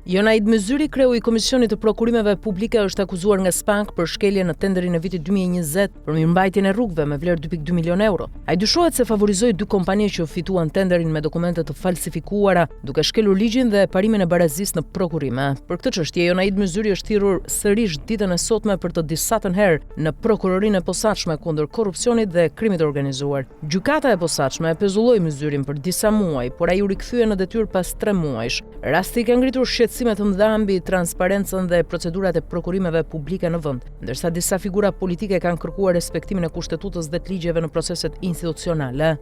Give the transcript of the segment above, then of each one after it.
Jonaid Myzyri, kreu i Komisionit të Prokurimeve Publike, është akuzuar nga SPAK për shkelje në tenderin e vitit 2020 për mirëmbajtjen e rrugëve me vlerë 2.2 milion euro. Ai dyshohet se favorizoi dy kompani që fituan tenderin me dokumente të falsifikuara, duke shkelur ligjin dhe parimin e barazisë në prokurime. Për këtë çështje, Jonaid Myzyri është thirrur sërish ditën e sotme për të disatën herë në prokurorinë e posaçme kundër korrupsionit dhe krimit të organizuar. Gjykata e posaçme e pezulloi Myzyrin për disa muaj, por ai u rikthye në detyrë pas 3 muajsh. Rasti ka ngritur shqetësime të mëdha mbi transparencën dhe procedurat e prokurimeve publike në vend, ndërsa disa figura politike kanë kërkuar respektimin e kushtetutës dhe të ligjeve në proceset institucionale.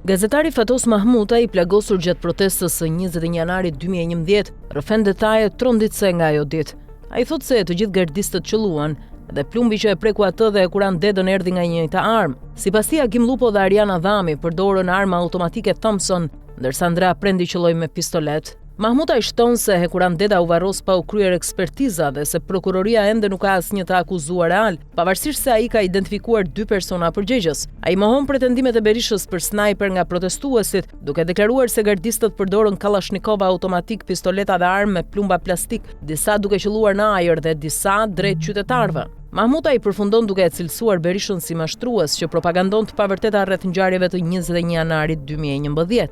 Gazetari Fatos Mahmuta, i plagosur gjatë protestës së 21 janarit 2011, rrëfen detaje tronditse nga ajo ditë. Ai thotë se të gjithë gardistët qelluan dhe plumbi që e preku atë dhe Kuran Dedën erdhi nga një njëjta armë. Sipas tij, Agim Lupo dhe Ariana Dhami përdorën armë automatike Thompson, ndërsa Andrea Prendi qelloi me pistolet. Mahmuta i shton se Hekuran Deda u varros pa u kryer ekspertiza dhe se prokuroria ende nuk ka asnjë të akuzuar real, pavarësisht se ai ka identifikuar 2 persona përgjegjës. Ai mohon pretendimet e Berishës për snajper nga protestuesit, duke deklaruar se gardistët përdorën Kalashnikova automatik, pistoleta dhe armë me plumba plastik, disa duke qelluar në ajër dhe disa drejt qytetarëve. Mahmuta i përfundon duke e cilësuar Berishën si mashtrues që propagandon të pavërteta rreth ngjarjeve të 21 janarit 2011.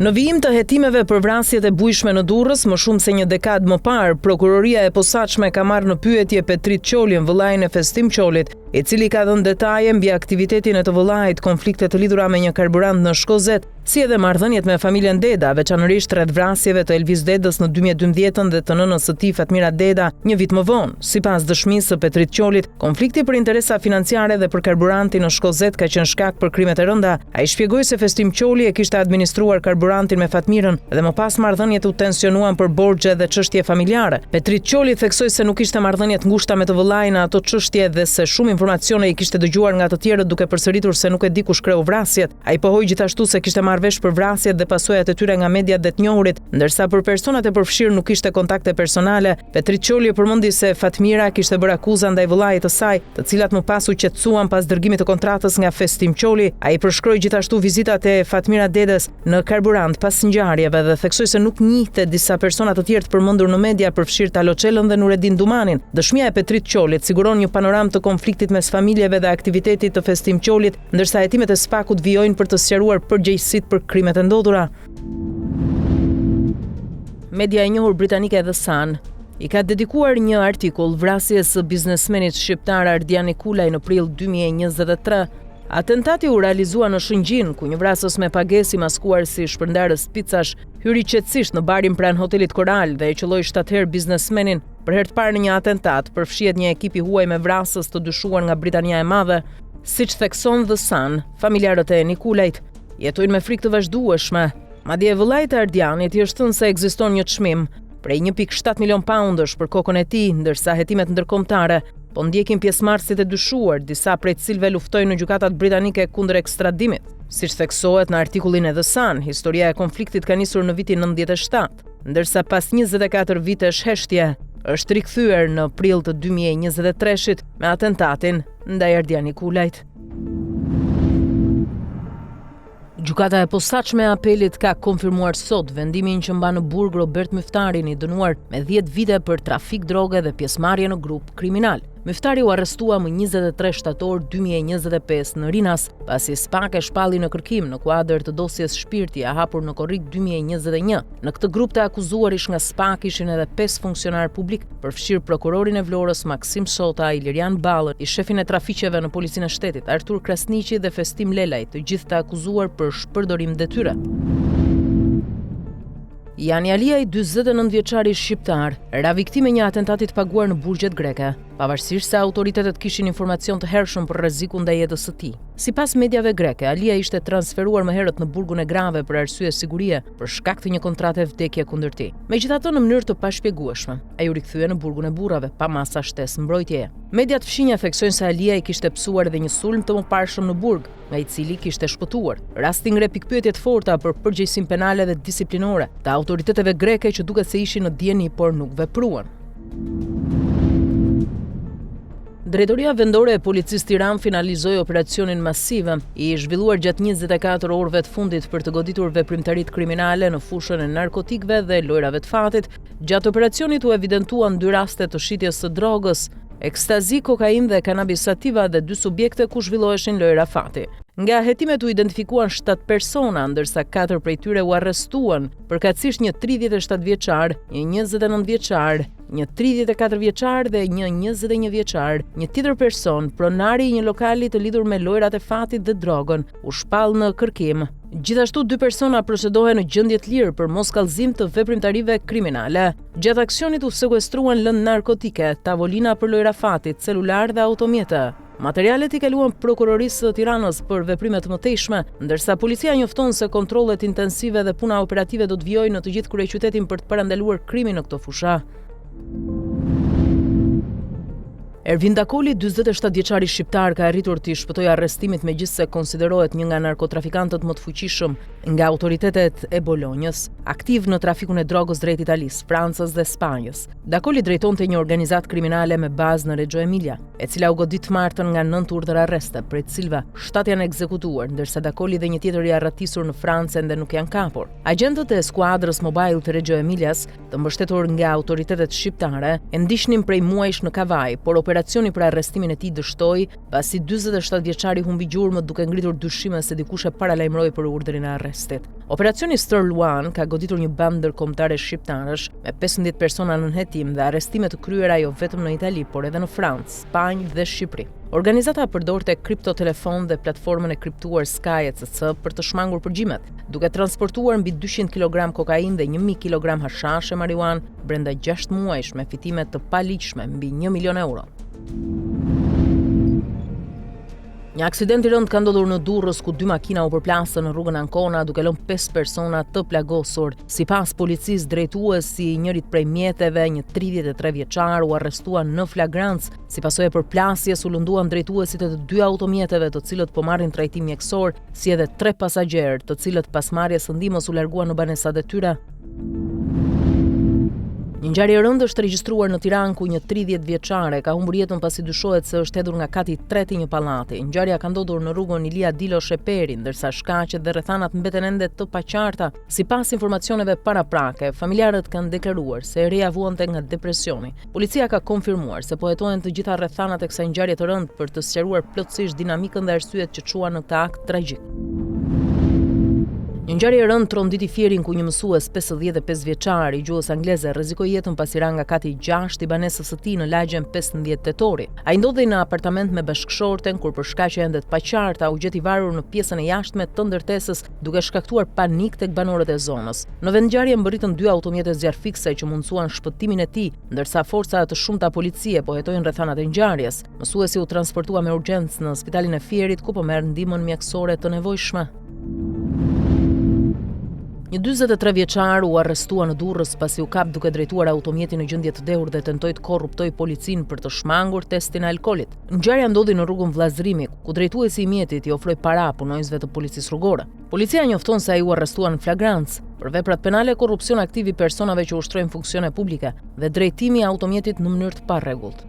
Në vijim të hetimeve për vrasjet e bujshme në Durrës, më shumë se një dekadë më parë, prokuroria e posaçme ka marrë në pyetje Petrit Qolin, vëllain e Festim Qolit, i cili ka dhënë detaje mbi aktivitetin e të vëllait, konflikte të lidhura me një karburant në Shkozet, si edhe marrëdhëniet me familjen Deda, veçanërisht rreth vrasjeve të Elvis Dedës në 2012 dhe të nënës së tij Fatmira Deda një vit më vonë. Sipas dëshmisë së Petrit Qolit, konflikti për interesa financiare dhe për karburantin në Shkozet ka qenë shkak për krimet e rënda. Ai shpjegoi se Festim Qoli e kishte administruar karburantin me Fatmirën dhe më pas marrëdhëniet u tensionuan për borxhe dhe çështje familjare. Petrit Qoli theksoi se nuk kishte marrëdhënie të ngushta me të vëllain në ato çështje dhe se shumë informacione i kishte dëgjuar nga të tjerët, duke përsëritur se nuk e di kush kreu vrasjet. Ai pohoi gjithashtu se kishte marrë vesh për vrasjet dhe pasojat e tyre nga mediat dhe të njohurit, ndërsa për personat e përfshirë nuk kishte kontakte personale. Petrit Qoli përmendi se Fatmira kishte bërë akuza ndaj vëllait të saj, të cilat më pas u qetësuan pas dërgimit të kontratës nga Festim Qoli. Ai përshkroi gjithashtu vizitat e Fatmira Dedës në karburant pas ngjarjeve dhe theksoi se nuk njihte disa persona të tjerë të përmendur në media, përfshirë Talo Çellën dhe Nuredin Dumanin. Dëshmia e Petrit Qolit siguron një panoramë të konfliktit mes familjeve dhe aktivitetit të Festim Qolit, ndërsa hetimet e SPAK-ut vijojnë për të sqaruar përgjegjësitë për krimet e ndodhura. Media e njohur britanike The Sun i ka dedikuar një artikull vrasjes së biznesmenit shqiptar Ardiani Kulaj në prill 2023. Atentati u realizua në Shëngjin, ku një vrasës me pagesë i maskuar si shpërndarës picash hyri qetësisht në barin pranë hotelit Koral dhe e qelloi 7 herë biznesmenin. Për herë të parë në një atentat përfshihet një ekip i huaj me vrasës të dyshuar nga Britania e Madhe. Siç thekson The Sun, familjarët e Nikulajt jetojnë me frikë të vazhdueshme. Madje vëllait e Ardianit i është thënë se ekziston një çmim prej 1.7 milion poundësh për kokën e tij, ndërsa hetimet ndërkombëtare po ndjekin pjesëmarrësit e dyshuar, disa prej të cilëve luftojnë në gjykatat britanike kundër ekstradimit. Siç theksohet në artikullin e The Sun, historia e konfliktit ka nisur në vitin 97, ndërsa pas 24 vitesh heshtje është rikthyer në prill të 2023-shit me atentatin ndaj Ardiani Kulajt. Gjykata e posaçme e apelit ka konfirmuar sot vendimin që mban në burg Robert Myftarin, i dënuar me 10 vite për trafik droge dhe pjesëmarrje në grup kriminal. Myftari u arrestua më 23 shtator 2025 në Rinas, pasi SPAK e shpalli në kërkim në kuadër të dosjes Shpirti e hapur në korrik 2021. Në këtë grup të akuzuar ish nga SPAK ishin edhe 5 funksionar publik, përfshirë prokurorin e Vlorës Maksim Shota, Ilirian Ballër, i shefin e trafiqeve në Policinë e Shtetit Artur Krasniqi dhe Festim Lelaj, të gjithë të akuzuar për shpërdorim detyre. Jani Aliaj, 49 vjeçari shqiptar, ra viktime një atentati të paguar në burgjet greke, pavarësisht se autoritetet kishin informacion të hershëm për rrezikun ndaj jetës së tij. Sipas mediave greke, Alia ishte transferuar më herët në burgun e Grave për arsye sigurie, për shkak të një kontrate vdekje kundër tij. Megjithatë, në mënyrë të pashpjegueshme, ai u rikthye në burgun e burrave pa masa shtesë mbrojtjeje. Mediat fshinja theksojnë se Alia i kishte pësuar edhe një sulm të mëparshëm në burg, nga i cili kishte shpëtuar. Rasti ngre pikpyetje të forta për përgjegjësinë penale dhe disiplinore të autoriteteve greke që duket se ishin në dieni por nuk vepruan. Drejtoria vendore e Policisë Tiranë finalizoi operacionin masiv i zhvilluar gjatë 24 orëve të fundit për të goditur veprimtaritë kriminale në fushën e narkotikëve dhe lojrave të fatit. Gjatë operacionit u evidentuan 2 raste të shitjes së drogës, ekstazi, kokainë dhe kanabis sativa dhe 2 subjekte ku zhvilloheshin lojra fati. Nga hetimet u identifikuan 7 persona, ndërsa 4 prej tyre u arrestuan, përkatësisht një 37 vjeçar, një 29 vjeçar, një 34 vjeçar dhe një 21 vjeçar. Një tjetër person, pronari i një lokali të lidhur me lojrat e fatit dhe drogën, u shpall në kërkim. Gjithashtu 2 persona procedohen në gjendje të lirë për mos kallëzim të veprimtarive kriminale. Gjatë aksionit u sekuestruan lëndë narkotike, tavolina për lojra fatit, celular dhe automjete. Materialet i kaluan prokurorisë së Tiranës për veprime të mëtejshme, ndërsa policia njofton se kontrollet intensive dhe puna operative do të vijojnë në të gjithë kryeqytetin për të parandaluar krimin në këto fusha. Ervin Dakoli, 47 vjeçari shqiptar, ka arritur të shpëtojë arrestimit megjithse konsiderohet një nga narkotrafikantët më të fuqishëm nga autoritetet e Bolonjës, aktiv në trafikun e drogës drejt Italisë, Francës dhe Spanjës. Dakoli drejtonte një organizatë kriminale me bazë në Reggio Emilia, e cila u godit të martën nga 9 urdhër arreste, prej të cilëve 7 janë ekzekutuar, ndërsa Dakoli dhe një tjetër janë arratisur në Francë dhe nuk janë kapur. Agjentët e skuadrës mobile të Reggio Emilias, të mbështetur nga autoritetet shqiptare, e ndiqnin prej muajsh në kavaj, por operacioni për arrestimin e tij dështoi pasi 47 vjeçari humbi gjurmët duke ngritur dyshime se dikush e paralajmëroi për urdhrin e arrestit. Operacioni Star Luan ka goditur një bandë ndërkombëtare shqiptarësh me 15 persona në hetim dhe arrestime të kryera jo vetëm në Itali, por edhe në Francë, Spanjë dhe Shqipëri. Organizata përdorte kriptotelefon dhe platformën e kriptuar Sky ECC për të shmangur përgjimet, duke transportuar mbi 200 kg kokainë dhe 1000 kg hashash e marijuan brenda 6 muajsh me fitime të paligjshme mbi 1 milion euro. Një aksident i rënd ka ndodhur në Durrës ku 2 makina u përplasën në rrugën Ancona duke lënë 5 persona të plagosur. Sipas policisë, drejtuesi i njërit prej mjeteve, një 33 vjeçar, u arrestua në flagrancë. Si pasojë e përplasjes u lënduan drejtuesit e të 2 automjeteve, të cilët po marrin trajtim mjekësor, si edhe 3 pasagjerë, të cilët pas marrjes së ndihmës u larguan në banesat e tyre. Një ngjarje e rëndë është regjistruar në Tiranë ku një 30 vjeçare ka humbur jetën pasi dyshohet se është hedhur nga kati i tretë i një pallati. Ngjarja ka ndodhur në rrugën Ilia Dilo Sheperi, ndërsa shkaqet dhe rrethanat mbeten ende të paqarta. Sipas informacioneve paraprake, familjarët kanë deklaruar se e reja vuante nga depresioni. Policia ka konfirmuar se po hetohen të gjitha rrethanat e kësaj ngjarje të rëndë për të sqaruar plotësisht dinamikën dhe arsyet që çuan në këtë akt tragjik. Një ngjarje e rëndë tronditi Fierin ku një mësues 55 vjeçar i gjuhës angleze rrezikoi jetën pasi ra nga kati 6 i banesës së tij në lagjen 15 tetori. Ai ndodhej në apartament me bashkëshorten kur për shkaqe ende të paqarta u gjeti varur në pjesën e jashtme të ndërtesës duke shkaktuar panik tek banorët e zonës. Në vendngjarje mbërritën 2 automjete zjarrfikse që mundsuan shpëtimin e tij, ndërsa forca të shumta policie po hetojnë rrethanat e ngjarjes. Mësuesi u transportua me urgjencë në spitalin e Fierit ku po merr ndihmën mjekësore të nevojshme. Një 43 vjeçar u arrestua në Durrës pasi u kap duke drejtuar automjetin në gjendje të dehur dhe tentoi të korruptojë policinë për të shmangur testin e alkoolit. Ngjarja ndodhi në rrugën Vllazërimi, ku drejtuesi i mjetit i ofroi para punonjësve të policisë rrugore. Policia njofton se ai u arrestua në flagrancë për veprat penale, korrupsion aktiv i personave që ushtrojnë funksione publike dhe drejtimi i automjetit në mënyrë të parregullt.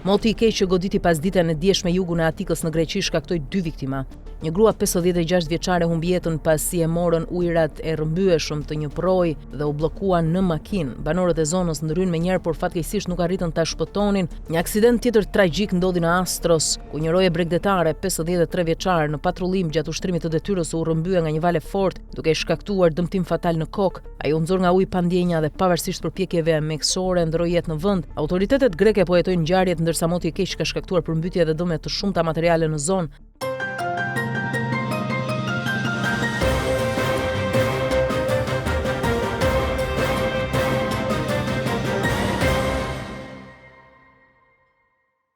Moti i keq që goditi pas ditën e dieshme jugun e Atikës në Greqi shkaktoi 2 viktima. Një grua 56 vjeçare humbi jetën pasi e morën ujërat e rrëmbyeshëm të një proji dhe u bllokuan në makinë. Banorët e zonës ndryn me njëherë, por fatkeqësisht nuk arritën ta shpëtonin. Një aksident tjetër tragjik ndodhi në Astros, ku një roje bregdetare 53 vjeçar në patrullim gjatë ushtrimit të detyrës u rrëmbye nga një vale fort, duke shkaktuar dëmtim fatal në kokë. Ai u nxor nga ujë pa ndjenja dhe pavarësisht përpjekjeve mjekësore ndroi jetë në vend. Autoritetet greke po hetojnë ngjarjet ndërsa moti i keq ka shkaktuar përmbytje dhe dëme të shumta materiale në zonë.